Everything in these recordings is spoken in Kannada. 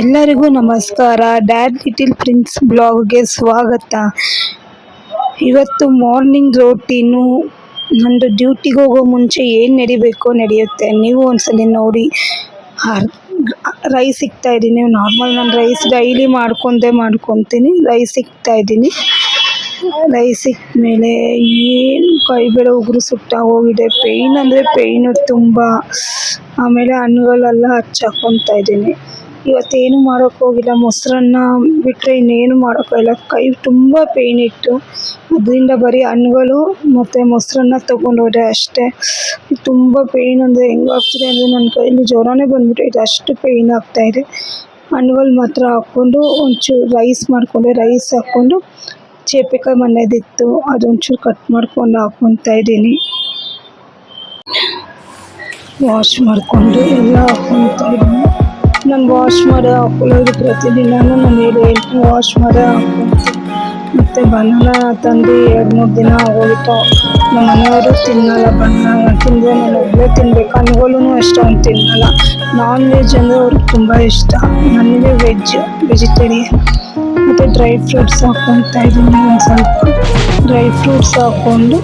ಎಲ್ಲರಿಗೂ ನಮಸ್ಕಾರ. ಡ್ಯಾಡ್ ಲಿಟಿಲ್ ಪ್ರಿನ್ಸ್ ಬ್ಲಾಗ್ಗೆ ಸ್ವಾಗತ. ಇವತ್ತು ಮಾರ್ನಿಂಗ್ ರೋಟೀನು. ನಂದು ಡ್ಯೂಟಿಗೆ ಹೋಗೋ ಮುಂಚೆ ಏನು ನಡಿಬೇಕೋ ನಡೆಯುತ್ತೆ. ನೀವು ಒಂದ್ಸಲಿ ನೋಡಿ. ರೈಸ್ ಇಕ್ತಾ ಇದ್ದೀನಿ. ನಾರ್ಮಲ್ ನಾನು ರೈಸ್ ಡೈಲಿ ಮಾಡ್ಕೊತೀನಿ. ರೈಸ್ ಇಕ್ತಾ ಇದ್ದೀನಿ. ರೈಸ್ ಇಕ್ಮೇಲೆ ಏನು ಕೈ ಬೇರೆ ಉಗುರು ಸುಟ್ಟಾಗೋಗಿದೆ. ಪೇಯ್ನ್ ಅಂದರೆ ಪೇಯ್ನು ತುಂಬ. ಆಮೇಲೆ ಹಣ್ಣುಗಳೆಲ್ಲ ಹಚ್ಚಾಕೊತಾ ಇದ್ದೀನಿ. ಇವತ್ತೇನು ಮಾಡೋಕ್ಕೆ ಹೋಗಿಲ್ಲ. ಮೊಸರನ್ನ ಬಿಟ್ಟರೆ ಇನ್ನೇನು ಮಾಡೋಕ್ಕಾಗಿಲ್ಲ. ಕೈ ತುಂಬ ಪೇಯ್ನ್ ಇತ್ತು. ಅದರಿಂದ ಬರೀ ಹಣ್ಣುಗಳು ಮತ್ತು ಮೊಸರನ್ನ ತೊಗೊಂಡೋದೆ ಅಷ್ಟೇ. ತುಂಬ ಪೇಯ್ನ್ ಅಂದರೆ ಹೆಂಗಾಗ್ತಿದೆ ಅಂದರೆ ನನ್ನ ಕೈಯಲ್ಲಿ ಜ್ವರನೇ ಬಂದುಬಿಟ್ಟೈತೆ, ಅಷ್ಟು ಪೇಯ್ನ್ ಆಗ್ತಾಯಿದೆ. ಹಣ್ಣುಗಳು ಮಾತ್ರ ಹಾಕ್ಕೊಂಡು ಒಂಚೂರು ರೈಸ್ ಮಾಡಿಕೊಂಡೆ. ರೈಸ್ ಹಾಕ್ಕೊಂಡು ಚೇಪೆಕಾಯಿ ಮನೆಯದಿತ್ತು, ಅದೊಂಚೂರು ಕಟ್ ಮಾಡ್ಕೊಂಡು ಹಾಕ್ಕೊತಾ ಇದ್ದೀನಿ. ವಾಶ್ ಮಾಡಿಕೊಂಡು ಎಲ್ಲ ಹಾಕ್ಕೊತಾ ಇದ್ದೀನಿ. ನಾನು ವಾಶ್ ಮಾಡಿ ಹಾಕೊಳ್ಳೋದು ಪ್ರತಿದಿನವೂ ನಾನು ಹೇಳ್ತೀನಿ, ವಾಶ್ ಮಾಡಿ ಹಾಕ್ಕೊತೀನಿ. ಮತ್ತು ಬನಾನ ತಂದು 2-3 ದಿನ ಆಗೋಯಿತು. ನಮ್ಮ ಮನೆಯವರು ತಿನ್ನಲ್ಲ ಬನಾನ. ತಿಂದರೆ ನಾನು ಒಬ್ಬಳೇ ತಿನ್ನಬೇಕು. ಹಣ್ಣುಗಳೂ ಅಷ್ಟೊಂದು ತಿನ್ನಲ್ಲ. ನಾನ್ ವೆಜ್ ಅಂದರೆ ಅವ್ರಿಗೆ ತುಂಬ ಇಷ್ಟ. ನನಗೆ ವೆಜಿಟೇರಿಯನ್. ಮತ್ತು ಡ್ರೈ ಫ್ರೂಟ್ಸ್ ಹಾಕ್ಕೊತಾ ಇದ್ದೀನಿ. ಒಂದು ಸ್ವಲ್ಪ ಡ್ರೈ ಫ್ರೂಟ್ಸ್ ಹಾಕ್ಕೊಂಡು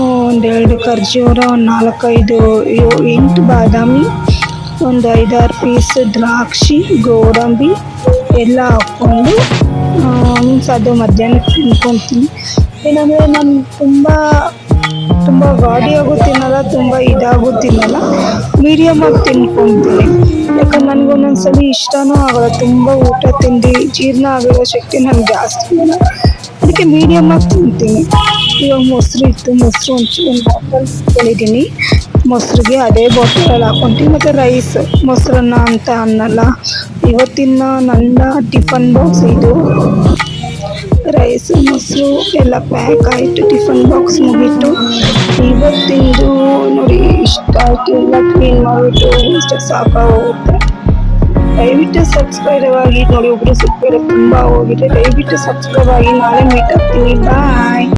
1-2 ಖರ್ಜೂರ, 4-5-8 ಬಾದಾಮಿ, ಒಂದು 5-6 ಪೀಸ್ ದ್ರಾಕ್ಷಿ, ಗೋಡಂಬಿ ಎಲ್ಲ ಹಾಕ್ಕೊಂಡು ಅದು ಮಧ್ಯಾಹ್ನಕ್ಕೆ ತಿನ್ಕೊತೀನಿ. ಏನಂದರೆ ನಾನು ತುಂಬ ಗಾಡಿಯಾಗೂ ತಿನ್ನಲ್ಲ, ತುಂಬ ಇದಾಗೂ ತಿನ್ನಲ್ಲ, ಮೀಡಿಯಮಾಗಿ ತಿನ್ಕೊತೀನಿ. ಯಾಕಂದ್ರೆ ನನಗೊಂದೊಂದ್ಸಲಿ ಇಷ್ಟನೂ ಆಗಲ್ಲ. ತುಂಬ ಊಟ ತಿಂದು ಜೀರ್ಣ ಆಗೋ ಶಕ್ತಿ ನನಗೆ ಜಾಸ್ತಿ ಇಲ್ಲ. ಅದಕ್ಕೆ ಮೀಡಿಯಮಾಗಿ ತಿಂತೀನಿ. ಇವಾಗ ಮೊಸರು ಇತ್ತು, ಮೊಸರು ಒಂದು ಬಾಟಲ್ ಇಟ್ಕೊಂಡಿದ್ದೀನಿ. ಮೊಸರಿಗೆ ಅದೇ ಬಾಟಲಲ್ಲಿ ಹಾಕ್ಕೊತೀನಿ. ಮತ್ತು ರೈಸ್, ಮೊಸರನ್ನ ಅಂತ ಅನ್ನಲ್ಲ. ಇವತ್ತಿನ ನನ್ನ ಟಿಫನ್ ಬಾಕ್ಸ್ ಇದು. ರೈಸು ಮೊಸರು ಎಲ್ಲ ಪ್ಯಾಕ್ ಆಯಿತು. ಟಿಫನ್ ಬಾಕ್ಸ್ ಮುಗೀತು. ಇವತ್ತಿಂದು ನೋಡಿ ಇಷ್ಟ ಆಯಿತು. ಎಲ್ಲ ಕ್ಲೀನ್ ಮಾಡಿಬಿಟ್ಟು ಇಷ್ಟು ಸಾಕಾಗೋಗುತ್ತೆ. ದಯವಿಟ್ಟು ಸಬ್ಸ್ಕ್ರೈಬ್ ಆಗಿ ನೋಡಿ. ಒಬ್ಬರು ಸಿಕ್ಕಿದ್ರೆ ತುಂಬ ಹೋಗಿದೆ. ದಯವಿಟ್ಟು ಸಬ್ಸ್ಕ್ರೈಬ್ ಆಗಿ. ನಾಳೆ ಮೀಟ್ ಆಗ್ತೀನಿ. ಬಾಯ್.